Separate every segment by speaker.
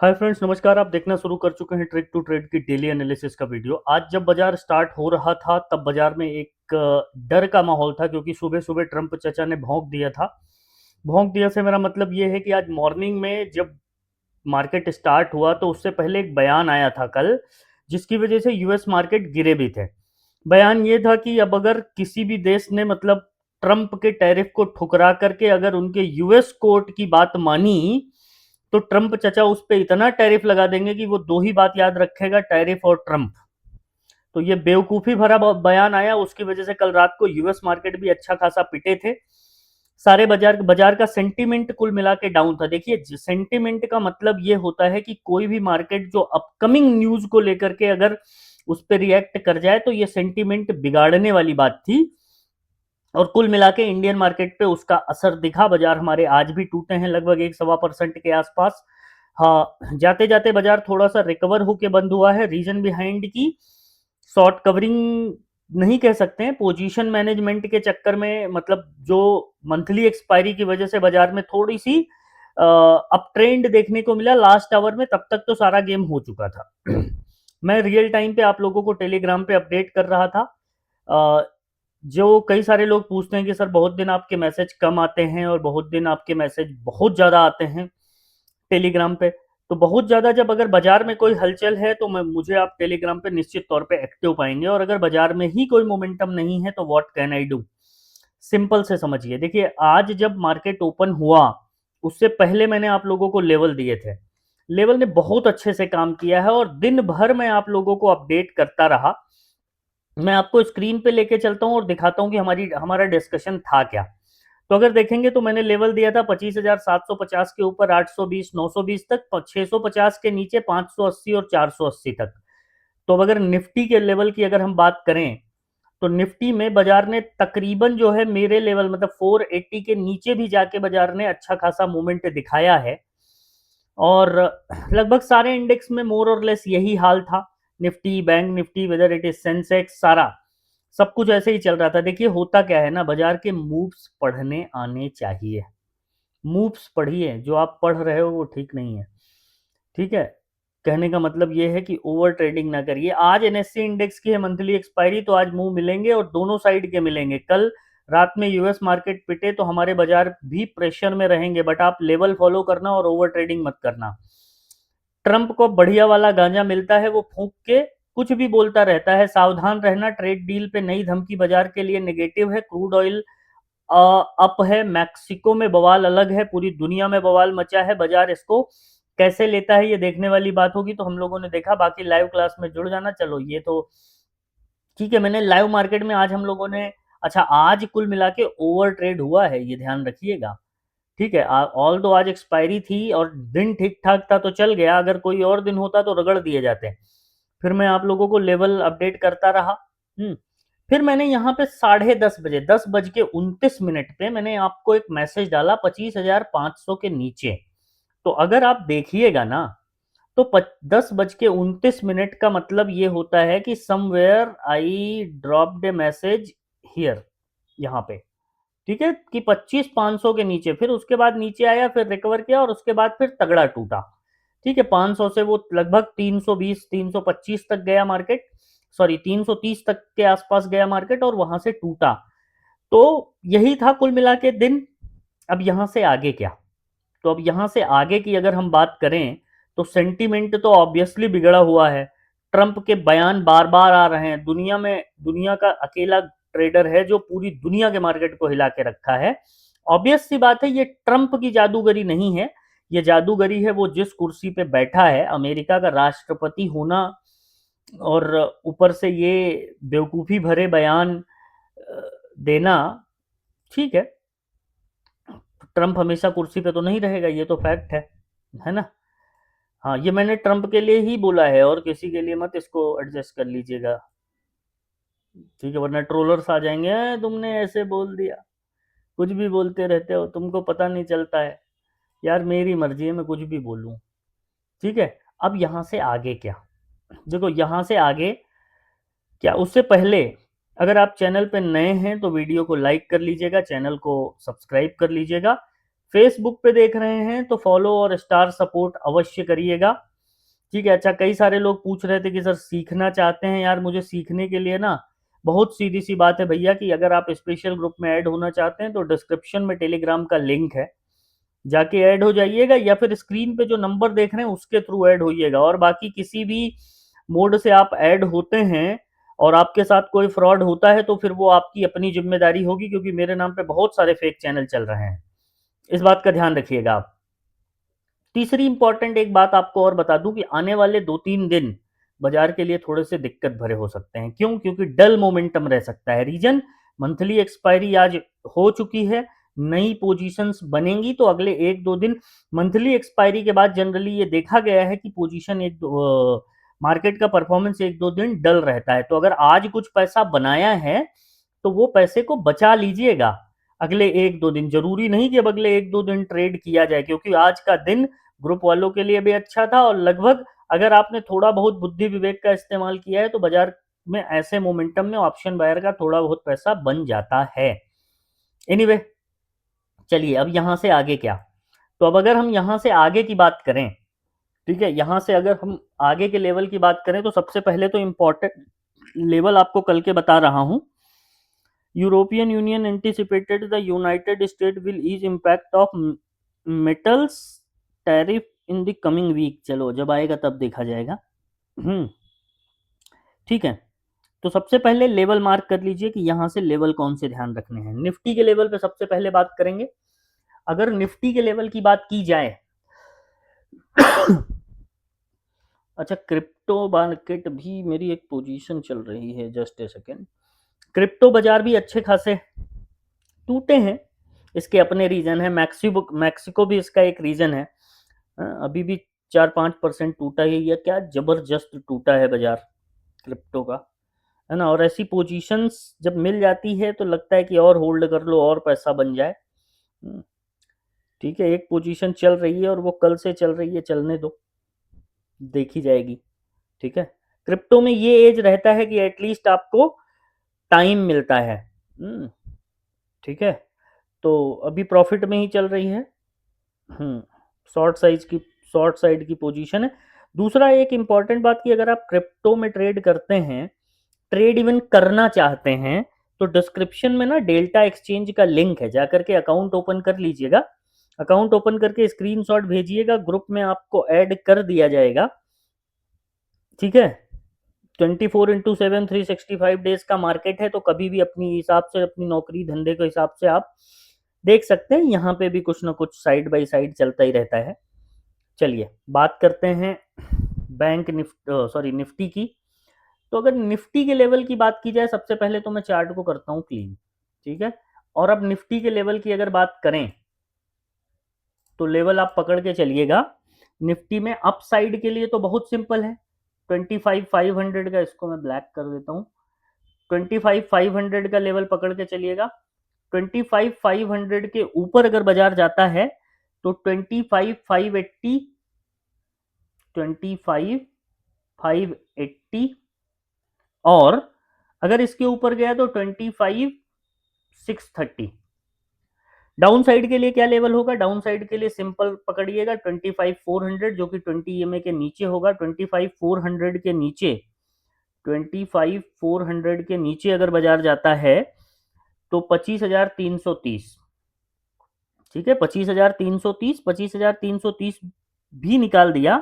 Speaker 1: Hi friends, नमस्कार। आप देखना शुरू कर चुके हैं ट्रिक टू ट्रेड की डेली एनालिसिस का वीडियो। आज जब बाजार स्टार्ट हो रहा था तब बाजार में एक डर का माहौल था, क्योंकि सुबह सुबह ट्रम्प चचा ने भौंक दिया था। भौंक दिया से मेरा मतलब ये है कि आज मॉर्निंग में जब मार्केट स्टार्ट हुआ तो उससे पहले एक बयान आया था कल, जिसकी वजह से यूएस मार्केट गिरे भी थे। बयान ये था कि अब अगर किसी भी देश ने मतलब ट्रम्प के टैरिफ को ठुकरा करके अगर उनके यूएस कोर्ट की बात मानी तो ट्रम्प चचा उस पर इतना टैरिफ लगा देंगे कि वो दो ही बात याद रखेगा, टैरिफ और ट्रम्प। तो ये बेवकूफ़ी भरा बयान आया, उसकी वजह से कल रात को यूएस मार्केट भी अच्छा खासा पिटे थे। सारे बाजार बाजार का सेंटीमेंट कुल मिला के डाउन था। देखिए, सेंटीमेंट का मतलब ये होता है कि कोई भी मार्केट जो अपकमिंग न्यूज को लेकर के अगर उस पर रिएक्ट कर जाए तो ये सेंटीमेंट बिगाड़ने वाली बात थी। और कुल मिला के इंडियन मार्केट पे उसका असर दिखा। बाजार हमारे आज भी टूटे हैं लगभग 1-1.25% के आसपास। हाँ, जाते जाते बाजार थोड़ा सा रिकवर होके बंद हुआ है। रीजन बिहाइंड की शॉर्ट कवरिंग नहीं कह सकते हैं, पोजीशन मैनेजमेंट के चक्कर में, मतलब जो मंथली एक्सपायरी की वजह से बाजार में थोड़ी सी अप ट्रेंड देखने को मिला लास्ट आवर में। तब तक तो सारा गेम हो चुका था। मैं रियल टाइम पे आप लोगों को टेलीग्राम पे अपडेट कर रहा था। जो कई सारे लोग पूछते हैं कि सर बहुत दिन आपके मैसेज कम आते हैं और बहुत दिन आपके मैसेज बहुत ज़्यादा आते हैं टेलीग्राम पे। तो बहुत ज़्यादा जब अगर बाजार में कोई हलचल है तो मुझे आप टेलीग्राम पे निश्चित तौर पे एक्टिव पाएंगे, और अगर बाजार में ही कोई मोमेंटम नहीं है तो what can I do. Simple से समझिए। देखिए, आज जब मार्केट ओपन हुआ उससे पहले मैंने आप लोगों को लेवल दिए थे। लेवल ने बहुत अच्छे से काम किया है और दिन भर मैं आप लोगों को अपडेट करता रहा। मैं आपको स्क्रीन पे लेके चलता हूँ और दिखाता हूँ कि हमारा डिस्कशन था क्या। तो अगर देखेंगे तो मैंने लेवल दिया था 25,750 के ऊपर 820 920 तक, 650 के नीचे 580 और 480 तक। तो अगर निफ्टी के लेवल की अगर हम बात करें तो निफ्टी में बाजार ने तकरीबन जो है मेरे लेवल मतलब 480 के नीचे भी जाके बाजार ने अच्छा खासा मूवमेंट दिखाया है। और लगभग सारे इंडेक्स में मोर और लेस यही हाल था। Nifty, bank Nifty, whether it is Sensex, सारा सब कुछ ऐसे ही चल रहा था। देखिए, होता क्या है ना, बाजार के मूव्स पढ़ने आने चाहिए। मूव्स पढ़िए, जो आप पढ़ रहे हो वो ठीक नहीं है। ठीक है, कहने का मतलब ये है कि ओवर ट्रेडिंग ना करिए। आज एनएससी इंडेक्स की है मंथली एक्सपायरी, तो आज मूव मिलेंगे और दोनों साइड के मिलेंगे। कल रात में यूएस मार्केट पिटे तो हमारे बाजार भी प्रेशर में रहेंगे, बट आप लेवल फॉलो करना और ओवर ट्रेडिंग मत करना। ट्रंप को बढ़िया वाला गांजा मिलता है, वो फूंक के कुछ भी बोलता रहता है। सावधान रहना, ट्रेड डील पे नई धमकी बाजार के लिए नेगेटिव है। क्रूड ऑयल अप है, मैक्सिको में बवाल अलग है, पूरी दुनिया में बवाल मचा है। बाजार इसको कैसे लेता है ये देखने वाली बात होगी। तो हम लोगों ने देखा, बाकी लाइव क्लास में जुड़ जाना। चलो, ये तो ठीक है। मैंने लाइव मार्केट में आज हम लोगों ने, अच्छा, आज कुल मिला के ओवर ट्रेड हुआ है, ये ध्यान रखिएगा। ठीक है, ऑल दो आज एक्सपायरी थी और दिन ठीक ठाक था तो चल गया। अगर कोई और दिन होता तो रगड़ दिए जाते। फिर मैं आप लोगों को लेवल अपडेट करता रहा। फिर मैंने यहाँ पे 10:30 बजे 10:29 पे मैंने आपको एक मैसेज डाला 25,500 के नीचे। तो अगर आप देखिएगा ना तो 10:29 का मतलब ये होता है कि somewhere I dropped A message here, यहाँ पे। ठीक है, कि 25,500 के नीचे। फिर उसके बाद नीचे आया, फिर रिकवर किया और उसके बाद फिर तगड़ा टूटा। ठीक है, 500 से वो लगभग 320 325 तक गया मार्केट, सॉरी 330 तक के आसपास गया मार्केट और वहां से टूटा। तो यही था कुल मिला के दिन। अब यहां से आगे क्या? तो अब यहां से आगे की अगर हम बात करें तो सेंटीमेंट तो ऑब्वियसली बिगड़ा हुआ है। ट्रंप के बयान बार बार आ रहे हैं। दुनिया का अकेला ट्रेडर है जो पूरी दुनिया के मार्केट को हिला के रखा है। ऑब्वियस सी बात है, ये ट्रंप की जादूगरी नहीं है। ये जादूगरी है वो जिस कुर्सी पे बैठा है, अमेरिका का राष्ट्रपति होना, और ऊपर से ये बेवकूफ़ी भरे बयान देना। ठीक है, ट्रंप हमेशा कुर्सी पे तो नहीं रहेगा, ये तो फैक्ट है ना। हाँ, ये मैंने ट्रंप के लिए ही बोला है और किसी के लिए मत इसको एडजस्ट कर लीजिएगा। ठीक है, वरना ट्रोलर्स आ जाएंगे, तुमने ऐसे बोल दिया, कुछ भी बोलते रहते हो, तुमको पता नहीं चलता है। यार, मेरी मर्जी है, मैं कुछ भी बोलूँ। ठीक है, अब यहाँ से आगे क्या? देखो, यहाँ से आगे क्या, उससे पहले अगर आप चैनल पे नए हैं तो वीडियो को लाइक कर लीजिएगा, चैनल को सब्सक्राइब कर लीजिएगा। फेसबुक पे देख रहे हैं तो फॉलो और स्टार सपोर्ट अवश्य करिएगा। ठीक है। अच्छा, कई सारे लोग पूछ रहे थे कि सर सीखना चाहते हैं। यार मुझे सीखने के लिए ना बहुत सीधी सी बात है भैया कि अगर आप स्पेशल ग्रुप में ऐड होना चाहते हैं तो डिस्क्रिप्शन में टेलीग्राम का लिंक है, जाके ऐड हो जाइएगा, या फिर स्क्रीन पे जो नंबर देख रहे हैं उसके थ्रू ऐड होइएगा। और बाकी किसी भी मोड से आप ऐड होते हैं और आपके साथ कोई फ्रॉड होता है तो फिर वो आपकी अपनी जिम्मेदारी होगी, क्योंकि मेरे नाम पे बहुत सारे फेक चैनल चल रहे हैं। इस बात का ध्यान रखिएगा आप। तीसरी इंपॉर्टेंट एक बात आपको और बता दूं कि आने वाले 2-3 दिन बाजार के लिए थोड़े से दिक्कत भरे हो सकते हैं। क्यों? क्योंकि डल मोमेंटम रह सकता है। रीजन, मंथली एक्सपायरी आज हो चुकी है, नई पोजीशंस बनेंगी तो अगले 1-2 दिन, मंथली एक्सपायरी के बाद जनरली ये देखा गया है कि पोजीशन मार्केट का परफॉर्मेंस 1-2 दिन डल रहता है। तो अगर आज कुछ पैसा बनाया है तो वो पैसे को बचा लीजिएगा अगले 1-2 दिन। जरूरी नहीं कि अब अगले 1-2 दिन ट्रेड किया जाए, क्योंकि आज का दिन ग्रुप वालों के लिए भी अच्छा था और लगभग अगर आपने थोड़ा बहुत बुद्धि विवेक का इस्तेमाल किया है तो बाजार में ऐसे मोमेंटम में ऑप्शन बायर का थोड़ा बहुत पैसा बन जाता है। एनीवे, चलिए अब यहां से आगे क्या। तो अब अगर हम यहां से आगे की बात करें, ठीक है, यहां से अगर हम आगे के लेवल की बात करें तो सबसे पहले तो इंपॉर्टेंट लेवल आपको कल के बता रहा हूं। European Union anticipated the United State will ease impact of metals tariff in the coming week. चलो जब आएगा तब देखा जाएगा। ठीक है। तो सबसे पहले लेवल मार्क कर लीजिए कि यहां से लेवल कौन से ध्यान रखने हैं। निफ्टी के लेवल पे सबसे पहले बात करेंगे। अगर निफ्टी के लेवल की बात की जाए अच्छा, क्रिप्टो मार्केट भी मेरी एक पोजीशन चल रही है, जस्ट ए सेकेंड। क्रिप्टो बाजार भी अच्छे खासे टूटे हैं, इसके अपने रीजन है। मैक्सिको भी इसका एक रीजन है। अभी भी 4-5% टूटा ही है, क्या जबरदस्त टूटा है बाजार क्रिप्टो का, है ना। और ऐसी पोजीशंस जब मिल जाती है तो लगता है कि और होल्ड कर लो और पैसा बन जाए। ठीक है, एक पोजीशन चल रही है और वो कल से चल रही है, चलने दो, देखी जाएगी। ठीक है। क्रिप्टो में ये एज रहता है कि एटलीस्ट आपको टाइम मिलता है। ठीक है। तो अभी प्रॉफिट में ही चल रही है। शॉर्ट साइज की शॉर्ट साइड की पोजीशन है। दूसरा एक इंपॉर्टेंट बात कि अगर आप क्रिप्टो में ट्रेड करते हैं, ट्रेड इवन करना चाहते हैं, तो डिस्क्रिप्शन में ना डेल्टा एक्सचेंज का लिंक है, जाकर के अकाउंट ओपन कर लीजिएगा। अकाउंट ओपन करके स्क्रीनशॉट भेजिएगा, ग्रुप में आपको ऐड कर दिया जाएगा। ठीक है। 24/7 365 डेज का मार्केट है, तो कभी भी अपनी हिसाब से, अपनी नौकरी धंधे के हिसाब से आप देख सकते हैं। यहाँ पे भी कुछ ना कुछ साइड बाय साइड चलता ही रहता है। चलिए बात करते हैं निफ्टी की। तो अगर निफ्टी के लेवल की बात की जाए, सबसे पहले तो मैं चार्ट को करता हूं क्लीन। ठीक है। और अब निफ्टी के लेवल की अगर बात करें तो लेवल आप पकड़ के चलिएगा। निफ्टी में अप साइड के लिए तो बहुत सिंपल है, 25,500 का, इसको मैं ब्लैक कर देता हूं। 25,500 का लेवल पकड़ के चलिएगा। 25,500 के ऊपर अगर बाजार जाता है तो 25,580, 25,580, और अगर इसके ऊपर गया तो 25,630। डाउन साइड के लिए क्या लेवल होगा? डाउन साइड के लिए सिंपल पकड़िएगा 25,400, जो कि 20 EMA के नीचे होगा। 25,400 के नीचे, 25,400 के नीचे अगर बाजार जाता है तो 25,330। ठीक है, 25,330, 25,330 भी निकाल दिया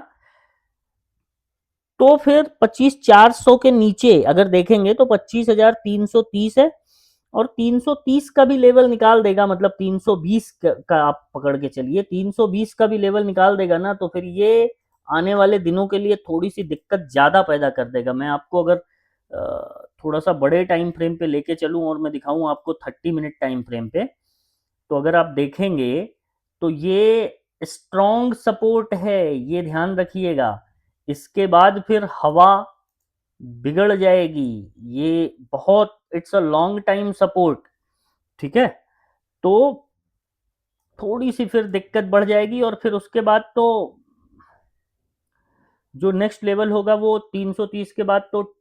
Speaker 1: तो फिर 25,400 के नीचे अगर देखेंगे तो 25,330 है, और 330 का भी लेवल निकाल देगा, मतलब 320 का आप पकड़ के चलिए, 320 का भी लेवल निकाल देगा ना, तो फिर ये आने वाले दिनों के लिए थोड़ी सी दिक्कत ज्यादा पैदा कर देगा। मैं आपको अगर थोड़ा सा बड़े टाइम फ्रेम पे लेके चलूं और मैं दिखाऊं आपको 30 मिनट टाइम फ्रेम पे, तो अगर आप देखेंगे तो ये स्ट्रॉन्ग सपोर्ट है, ये ध्यान रखिएगा। इसके बाद फिर हवा बिगड़ जाएगी। ये बहुत, it's a long time support. ठीक है। तो थोड़ी सी फिर दिक्कत बढ़ जाएगी, और फिर उसके बाद तो जो नेक्स्ट लेवल होगा वो 330 के बाद तो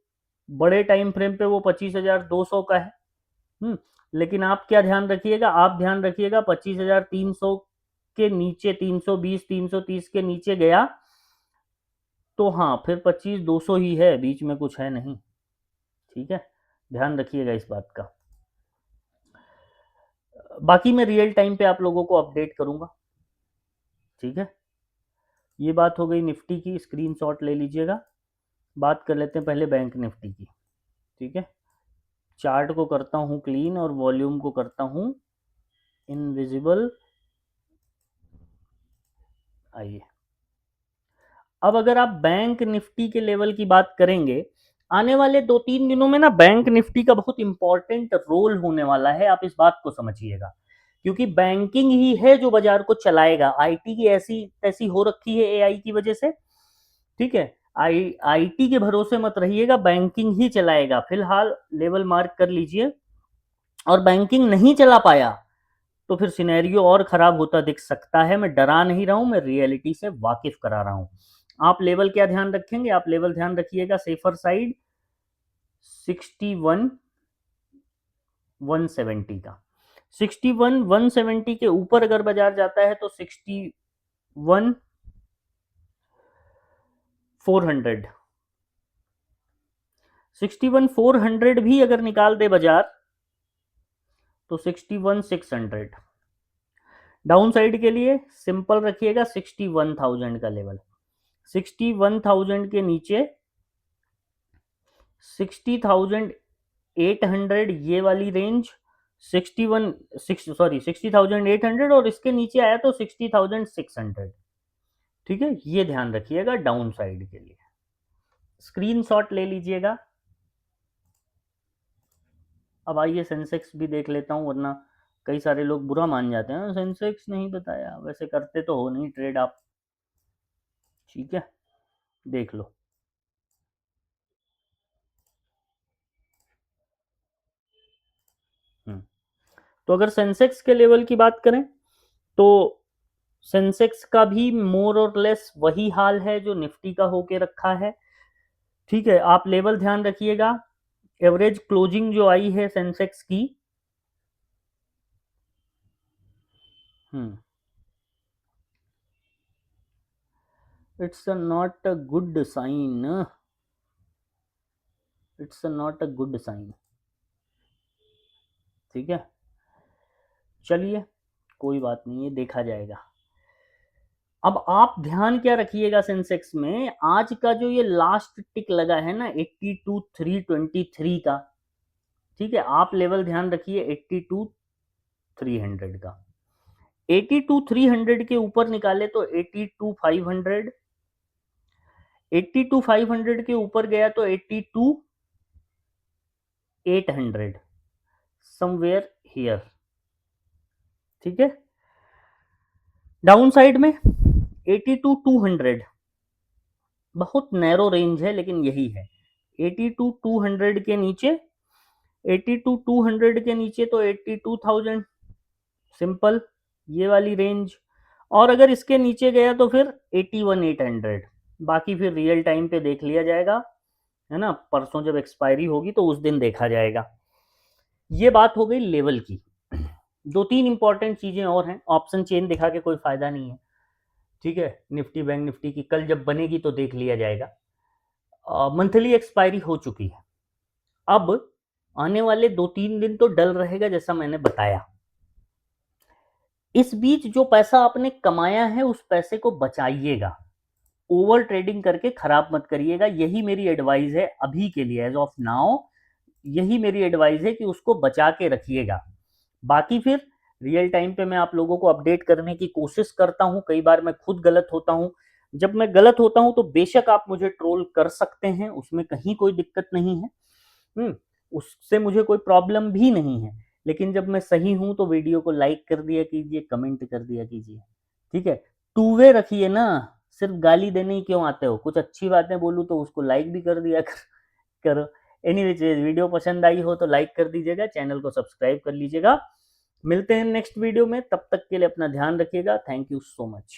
Speaker 1: बड़े टाइम फ्रेम पे वो 25,200 का है। लेकिन आप क्या ध्यान रखिएगा, आप ध्यान रखिएगा 25,300 के नीचे 320 330 के नीचे गया तो हाँ फिर 25 200 ही है, बीच में कुछ है नहीं। ठीक है, ध्यान रखिएगा इस बात का। बाकी मैं रियल टाइम पे आप लोगों को अपडेट करूंगा। ठीक है, ये बात हो गई निफ्टी की, स्क्रीनशॉट ले लीजिएगा। बात कर लेते हैं पहले बैंक निफ्टी की। ठीक है, चार्ट को करता हूं क्लीन और वॉल्यूम को करता हूं इनविजिबल। आइए, अब अगर आप बैंक निफ्टी के लेवल की बात करेंगे, आने वाले 2-3 दिनों में ना बैंक निफ्टी का बहुत इंपॉर्टेंट रोल होने वाला है, आप इस बात को समझिएगा। क्योंकि बैंकिंग ही है जो बाजार को चलाएगा। आईटी की ऐसी तैसी हो रखी है एआई की वजह से। ठीक है, आईटी के भरोसे मत रहिएगा, बैंकिंग ही चलाएगा। फिलहाल लेवल मार्क कर लीजिए, और बैंकिंग नहीं चला पाया तो फिर सिनेरियो और खराब होता दिख सकता है। मैं डरा नहीं रहा हूं, मैं रियलिटी से वाकिफ करा रहा हूं। आप लेवल क्या ध्यान रखेंगे? आप लेवल ध्यान रखिएगा सेफर साइड 61 170 का। 61 170 के ऊपर अगर बाजार जाता है तो 61 400, 61 400 भी अगर निकाल दे बाजार तो 61 600। डाउन साइड के लिए सिंपल रखिएगा 61,000 का लेवल। 61,000 के नीचे 60,800 ये वाली रेंज, 60,800, और इसके नीचे आया तो 60,600। ठीक है, ये ध्यान रखिएगा डाउन साइड के लिए। स्क्रीनशॉट ले लीजिएगा। अब आइए सेंसेक्स भी देख लेता हूं, वरना कई सारे लोग बुरा मान जाते हैं, सेंसेक्स नहीं बताया। वैसे करते तो हो नहीं ट्रेड आप। ठीक है, देख लो। तो अगर सेंसेक्स के लेवल की बात करें तो सेंसेक्स का भी मोर और लेस वही हाल है जो निफ्टी का होके रखा है। ठीक है, आप लेवल ध्यान रखिएगा। एवरेज क्लोजिंग जो आई है सेंसेक्स की, it's not a good sign, it's not a good sign. ठीक है, चलिए कोई बात नहीं है, देखा जाएगा। अब आप ध्यान क्या रखिएगा सेंसेक्स में, आज का जो ये लास्ट टिक लगा है ना 82,323 का। ठीक है, आप लेवल ध्यान रखिए 82,300 का। 82,300 के ऊपर निकाले तो 82,500, 82,500 के ऊपर गया तो 82,800, समवेयर हियर। ठीक है, डाउन साइड में 82,200, बहुत नैरो रेंज है लेकिन यही है। 82,200 के नीचे, 82,200 के नीचे तो 82,000, सिंपल ये वाली रेंज। और अगर इसके नीचे गया तो फिर 81,800। बाकी फिर रियल टाइम पे देख लिया जाएगा, है ना, परसों जब एक्सपायरी होगी तो उस दिन देखा जाएगा। ये बात हो गई लेवल की। 2-3 इंपॉर्टेंट चीजें और हैं, ऑप्शन चेन दिखा के कोई फायदा नहीं है। ठीक है, निफ्टी बैंक निफ्टी की कल जब बनेगी तो देख लिया जाएगा। मंथली एक्सपायरी हो चुकी है। अब आने वाले 2-3 दिन तो डल रहेगा जैसा मैंने बताया। इस बीच जो पैसा आपने कमाया है उस पैसे को बचाइएगा, ओवर ट्रेडिंग करके खराब मत करिएगा। यही मेरी एडवाइस है अभी के लिए, एज ऑफ नाउ यही मेरी एडवाइस है कि उसको बचा के रखिएगा। बाकी फिर रियल टाइम पे मैं आप लोगों को अपडेट करने की कोशिश करता हूं। कई बार मैं खुद गलत होता हूं। जब मैं गलत होता हूं तो बेशक आप मुझे ट्रोल कर सकते हैं, उसमें कहीं कोई दिक्कत नहीं है। उससे मुझे कोई प्रॉब्लम भी नहीं है। लेकिन जब मैं सही हूं तो वीडियो को लाइक कर दिया कीजिए, कमेंट कर दिया कीजिए। ठीक है, टू वे रखिए ना, सिर्फ गाली देने ही क्यों आते हो? कुछ अच्छी बातें बोलूं तो उसको लाइक भी कर दिया करो। एनीवेज, वीडियो पसंद आई हो तो लाइक कर दीजिएगा, चैनल को सब्सक्राइब कर लीजिएगा। मिलते हैं नेक्स्ट वीडियो में, तब तक के लिए अपना ध्यान रखिएगा। Thank you so much.